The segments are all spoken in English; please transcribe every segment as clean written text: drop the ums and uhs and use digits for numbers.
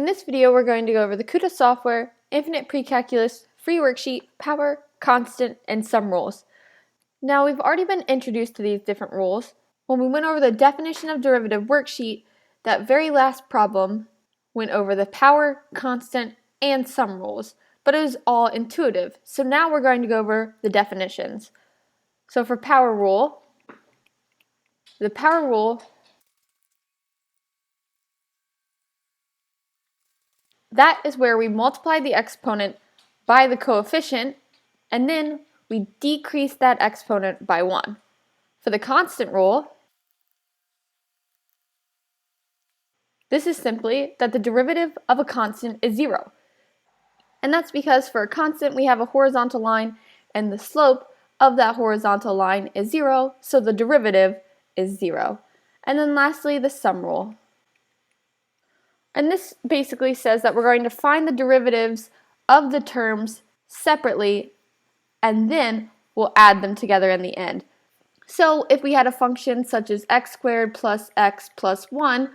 In this video, we're going to go over the KutaSoftware Infinite Pre-Calculus Free Worksheet, Power, Constant, and Sum rules. Now, we've already been introduced to these different rules. When we went over the definition of derivative worksheet, that very last problem went over the power, constant, and sum rules, but it was all intuitive. So now we're going to go over the definitions. So for power rule, the power rule, that is where we multiply the exponent by the coefficient, and then we decrease that exponent by 1. For the constant rule, this is simply that the derivative of a constant is 0. And that's because for a constant we have a horizontal line and the slope of that horizontal line is 0, so the derivative is 0. And then lastly, the sum rule. And this basically says that we're going to find the derivatives of the terms separately and then we'll add them together in the end. So if we had a function such as x squared plus x plus 1,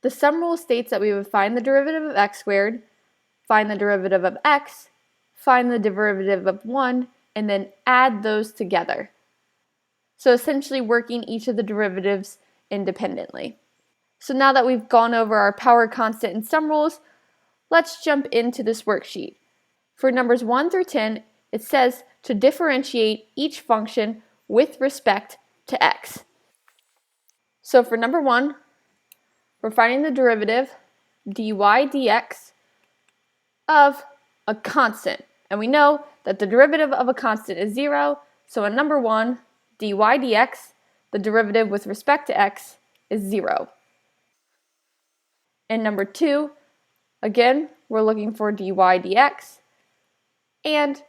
the sum rule states that we would find the derivative of x squared, find the derivative of x, find the derivative of 1, and then add those together. So essentially working each of the derivatives independently. So now that we've gone over our power, constant, and sum rules, let's jump into this worksheet. For numbers 1 through 10, it says to differentiate each function with respect to x. So for number 1, we're finding the derivative dy dx of a constant. And we know that the derivative of a constant is 0, so in number 1, dy dx, the derivative with respect to x is 0. In number 2, again, we're looking for dy dx, and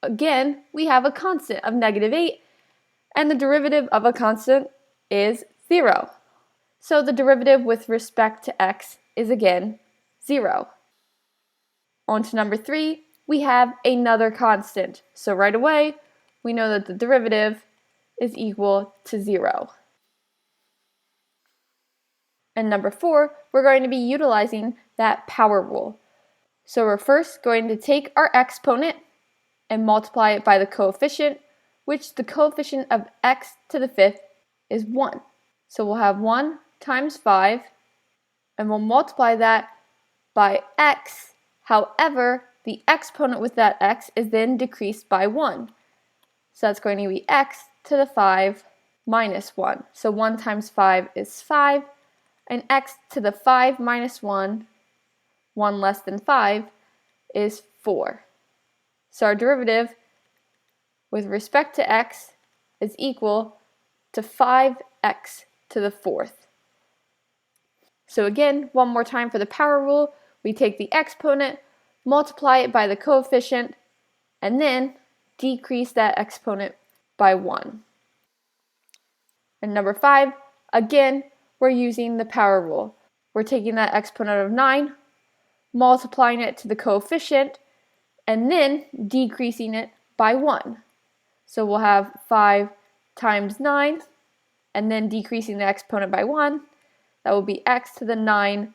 again, we have a constant of -8, and the derivative of a constant is 0. So the derivative with respect to x is again 0. On to number 3, we have another constant. So right away, we know that the derivative is equal to 0. And number 4, we're going to be utilizing that power rule. So we're first going to take our exponent and multiply it by the coefficient, which the coefficient of x to the 5th is 1. So we'll have 1 times 5, and we'll multiply that by x. However, the exponent with that x is then decreased by 1. So that's going to be x to the 5 minus 1. So 1 times 5 is 5, and x to the 5 minus 1, 1 less than 5, is 4. So our derivative with respect to x is equal to 5x to the 4th. So again, one more time for the power rule, we take the exponent, multiply it by the coefficient, and then decrease that exponent by 1. And number 5, again, we're using the power rule. We're taking that exponent of 9, multiplying it to the coefficient, and then decreasing it by 1. So we'll have 5 times 9, and then decreasing the exponent by 1. That will be x to the 9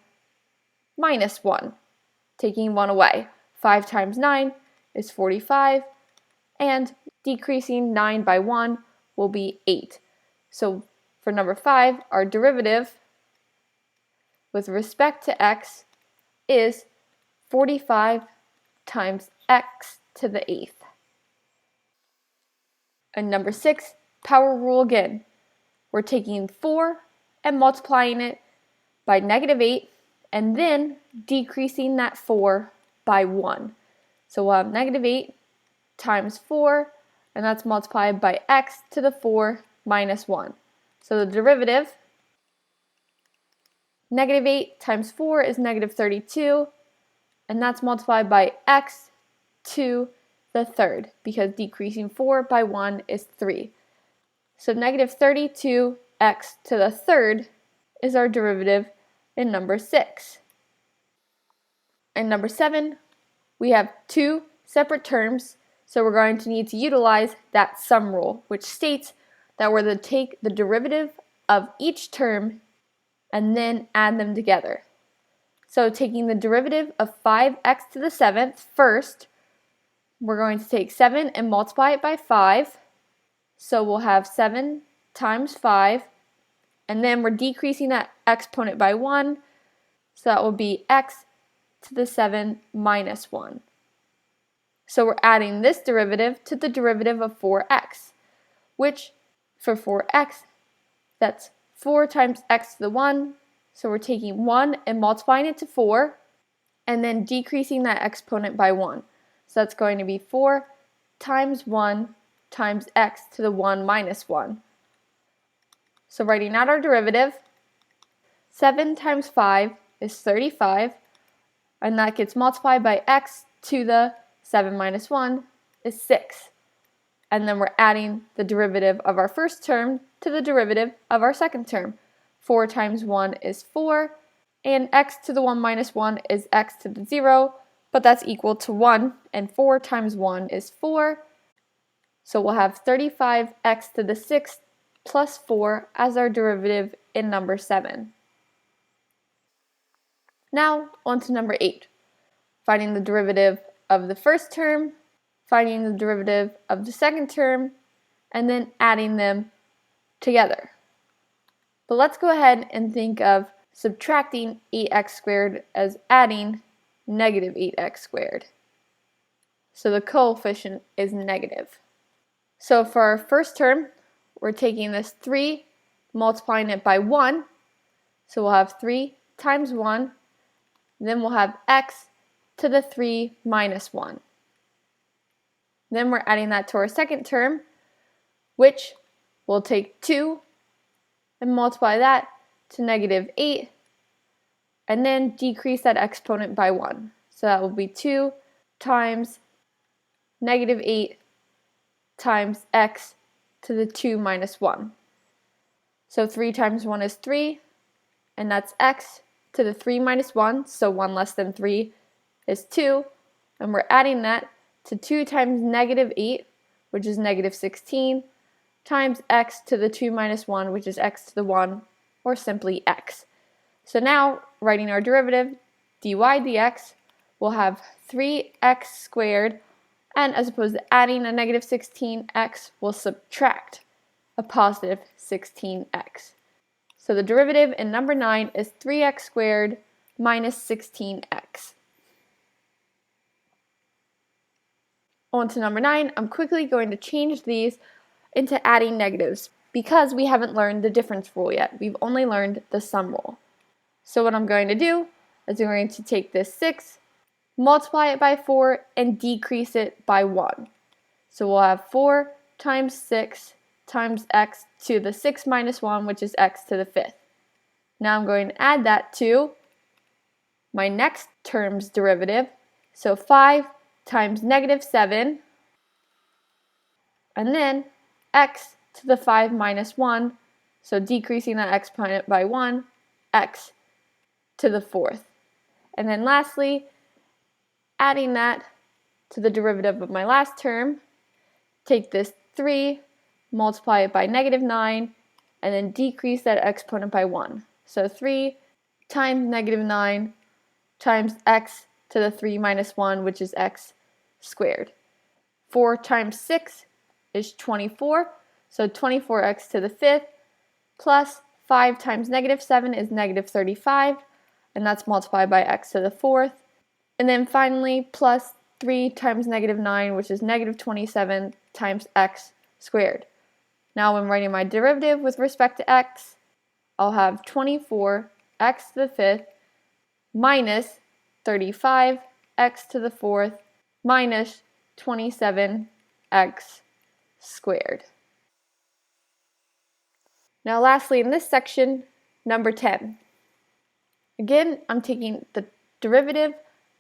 minus 1, taking 1 away. 5 times 9 is 45, and decreasing 9 by 1 will be 8. So for number 5, our derivative with respect to x is 45 times x to the 8th. And number 6, power rule again. We're taking 4 and multiplying it by -8 and then decreasing that 4 by 1. So we'll have -8 times 4, and that's multiplied by x to the 4 minus 1. So the derivative, -8 times 4 is -32, and that's multiplied by x to the 3rd, because decreasing 4 by 1 is 3. So -32x to the 3rd is our derivative in number 6. In number 7, we have 2 separate terms, so we're going to need to utilize that sum rule, which states that we're going to take the derivative of each term and then add them together. So taking the derivative of 5x to the 7th first, we're going to take 7 and multiply it by 5. So we'll have 7 times 5, and then we're decreasing that exponent by 1, so that will be x to the 7 minus 1. So we're adding this derivative to the derivative of 4x, which for 4x, that's 4 times x to the 1, so we're taking 1 and multiplying it to 4, and then decreasing that exponent by 1. So that's going to be 4 times 1 times x to the 1 minus 1. So writing out our derivative, 7 times 5 is 35, and that gets multiplied by x to the 7 minus 1 is 6. And then we're adding the derivative of our first term to the derivative of our second term. 4 times 1 is 4, and x to the 1 minus 1 is x to the 0, but that's equal to 1, and 4 times 1 is 4. So we'll have 35x to the 6th plus 4 as our derivative in number 7. Now on to number 8, finding the derivative of the first term, finding the derivative of the second term, and then adding them together. But let's go ahead and think of subtracting 8x squared as adding negative 8x squared. So the coefficient is negative. So for our first term, we're taking this 3, multiplying it by 1. So we'll have 3 times 1, then we'll have x to the 3 minus 1. Then we're adding that to our second term, which we'll take 2 and multiply that to negative 8, and then decrease that exponent by 1. So that will be 2 times negative 8 times x to the 2 minus 1. So 3 times 1 is 3, and that's x to the 3 minus 1, so 1 less than 3 is 2, and we're adding that to 2 times negative 8, which is negative 16, times x to the 2 minus 1, which is x to the 1, or simply x. So now, writing our derivative, dy dx, we'll have 3x squared, and as opposed to adding a negative 16x, we'll subtract a positive 16x. So the derivative in number 9 is 3x squared minus 16x. On to number 9, I'm quickly going to change these into adding negatives because we haven't learned the difference rule yet. We've only learned the sum rule. So what I'm going to do is I'm going to take this 6, multiply it by 4, and decrease it by 1. So we'll have 4 times 6 times x to the 6 minus 1, which is x to the 5th. Now I'm going to add that to my next term's derivative. So 5 times negative 7, and then x to the 5 minus 1, so decreasing that exponent by 1, x to the 4th. And then lastly, adding that to the derivative of my last term, take this 3, multiply it by negative 9, and then decrease that exponent by 1. So 3 times negative 9 times x to the 3 minus 1, which is x squared. 4 times 6 is 24, so 24x to the 5th, plus 5 times negative 7 is negative 35, and that's multiplied by x to the 4th. And then finally, plus 3 times negative 9, which is negative 27 times x squared. Now when writing my derivative with respect to x, I'll have 24x to the 5th minus 35x to the 4th minus 27x squared. Now lastly in this section, number 10. Again, I'm taking the derivative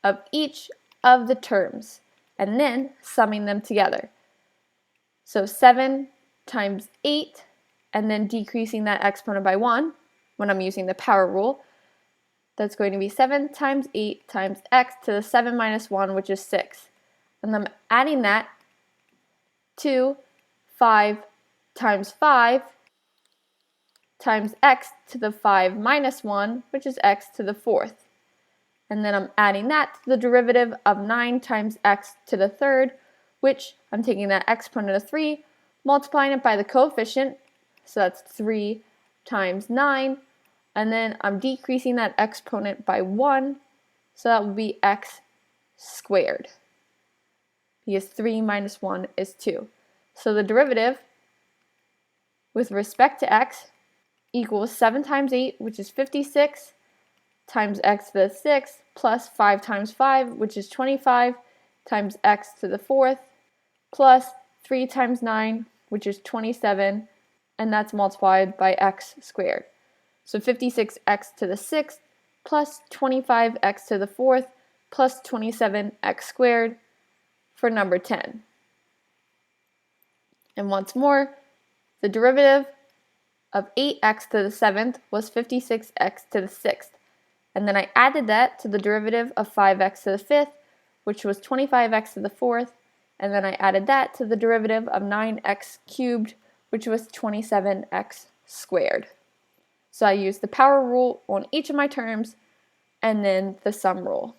of each of the terms and then summing them together. So 7 times 8, and then decreasing that exponent by 1 when I'm using the power rule. That's going to be 7 times 8 times x to the 7 minus 1, which is 6. And I'm adding that to 5 times 5 times x to the 5 minus 1, which is x to the 4th. and then I'm adding that to the derivative of 9 times x to the third, which I'm taking that exponent of 3, multiplying it by the coefficient, so that's 3 times 9, and then I'm decreasing that exponent by 1, so that would be x squared, because 3 minus 1 is 2. So the derivative with respect to x equals 7 times 8, which is 56, times x to the 6th, plus 5 times 5, which is 25, times x to the 4th, plus 3 times 9, which is 27, and that's multiplied by x squared. So 56x to the 6th, plus 25x to the 4th, plus 27x squared for number 10. And once more, the derivative of 8x to the 7th was 56x to the 6th. And then I added that to the derivative of 5x to the 5th, which was 25x to the 4th, and then I added that to the derivative of 9x cubed, which was 27x squared. So I used the power rule on each of my terms, and then the sum rule.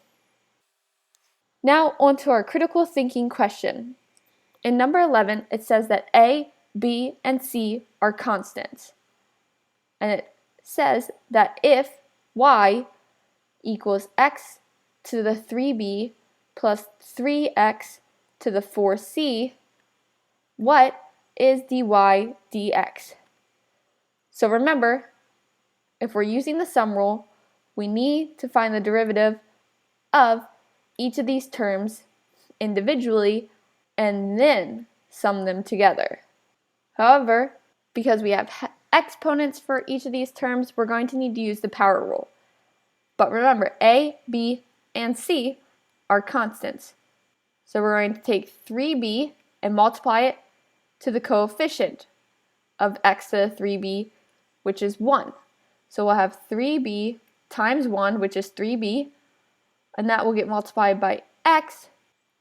Now on to our critical thinking question. In number 11, it says that a, b, and c are constants. And it says that if y equals x to the 3b plus 3x to the 4c, what is dy dx? So remember, if we're using the sum rule, we need to find the derivative of each of these terms individually and then sum them together. However, because we have exponents for each of these terms, we're going to need to use the power rule. But remember, a, b, and c are constants. So we're going to take 3b and multiply it to the coefficient of x to the 3b, which is 1. So we'll have 3b times 1, which is 3b, and that will get multiplied by x,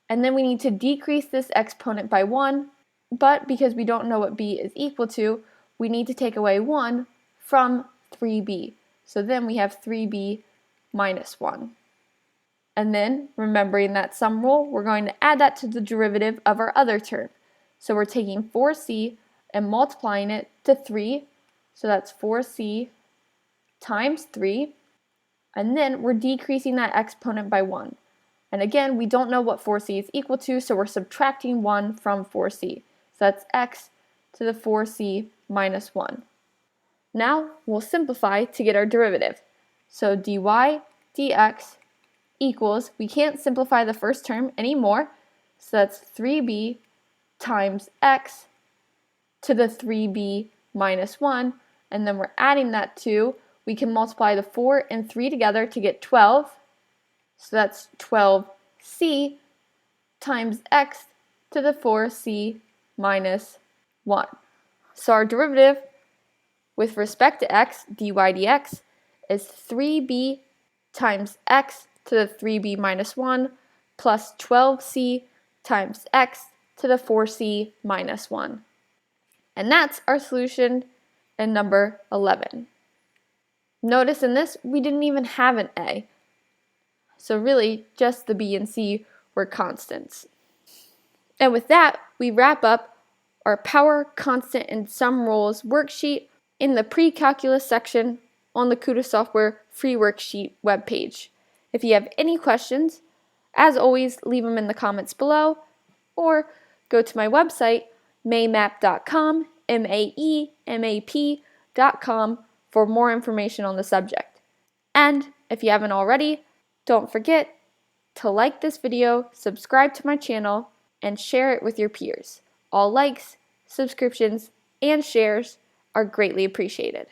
and then we need to decrease this exponent by 1, but because we don't know what b is equal to, we need to take away 1 from 3b. So then we have 3b minus 1. And then, remembering that sum rule, we're going to add that to the derivative of our other term. So we're taking 4c and multiplying it to 3, so that's 4c times 3, and then we're decreasing that exponent by 1. And again, we don't know what 4c is equal to, so we're subtracting 1 from 4c. So that's x to the 4c minus 1. Now we'll simplify to get our derivative. So dy dx equals, we can't simplify the first term anymore, so that's 3b times x to the 3b minus 1, and then we're adding that to, we can multiply the 4 and 3 together to get 12, so that's 12c times x to the 4c minus 1. So our derivative with respect to x, dy dx, is 3b times x to the 3b minus 1 plus 12c times x to the 4c minus 1. And that's our solution in number 11. Notice in this, we didn't even have an a. So really, just the b and c were constants. And with that, we wrap up our power, constant, and sum rules worksheet in the pre-calculus section on the KutaSoftware free worksheet webpage. If you have any questions, as always, leave them in the comments below, or go to my website, maemap.com, maemap.com, for more information on the subject. And if you haven't already, don't forget to like this video, subscribe to my channel, and share it with your peers. All likes, subscriptions, and shares are greatly appreciated.